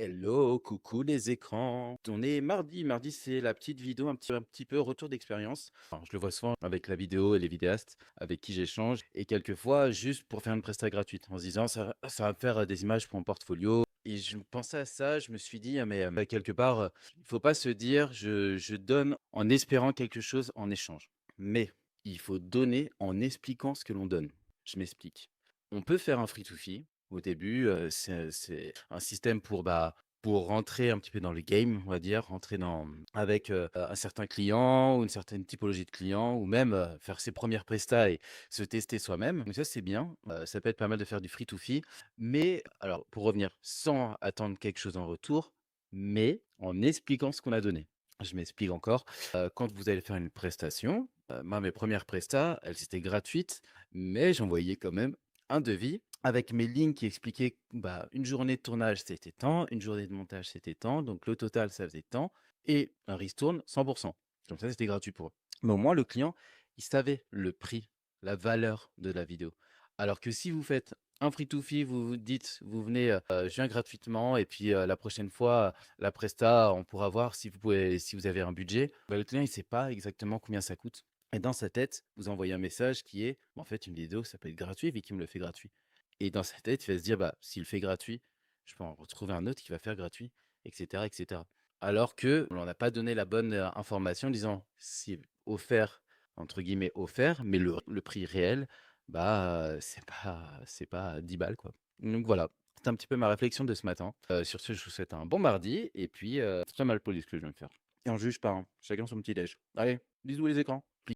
Hello, coucou les écrans. On est mardi. Mardi, c'est la petite vidéo, un petit peu retour d'expérience. Alors, je le vois souvent avec la vidéo et les vidéastes avec qui j'échange. Et quelquefois, juste pour faire une presta gratuite, en se disant, ça va me faire des images pour mon portfolio. Et je pensais à ça, je me suis dit, ah, mais quelque part, il faut pas se dire, je donne en espérant quelque chose en échange. Mais il faut donner en expliquant ce que l'on donne. Je m'explique. On peut faire un free-to-fee. Au début, c'est un système pour rentrer un petit peu dans le game, on va dire, rentrer avec, un certain client ou une certaine typologie de client ou même, faire ses premières prestats et se tester soi-même. Donc ça, c'est bien, ça peut être pas mal de faire du free to fee. Mais alors pour revenir, sans attendre quelque chose en retour, mais en expliquant ce qu'on a donné. Je m'explique encore, quand vous allez faire une prestation, moi mes premières prestats, elles étaient gratuites, mais j'envoyais quand même un devis avec mes lignes qui expliquaient, bah, une journée de tournage, c'était tant, une journée de montage, c'était tant, donc le total, ça faisait tant et un ristourne 100. Comme ça, c'était gratuit pour eux. Mais au moins, le client, il savait le prix, la valeur de la vidéo. Alors que si vous faites un free to fee, vous vous dites, vous venez, je viens gratuitement et puis, la prochaine fois, la presta, on pourra voir si vous avez un budget. Bah, le client, il sait pas exactement combien ça coûte et dans sa tête, vous envoyez un message qui est: «Bah, en fait, une vidéo, ça peut être gratuit vu qu'il me le fait gratuit». Et dans sa tête, il va se dire: «Bah, s'il le fait gratuit, je peux en retrouver un autre qui va faire gratuit» et cetera et cetera. Alors qu'on n'a pas donné la bonne, information en disant: «C'est offert», entre guillemets «offert», mais le prix réel, bah, c'est pas 10 balles, quoi. Donc voilà, c'était un petit peu ma réflexion de ce matin. Sur ce, je vous souhaite un bon mardi et puis, c'est pas mal poli ce que je viens de faire. Et on juge pas, hein, chacun son petit déj. Allez, bisous les écrans.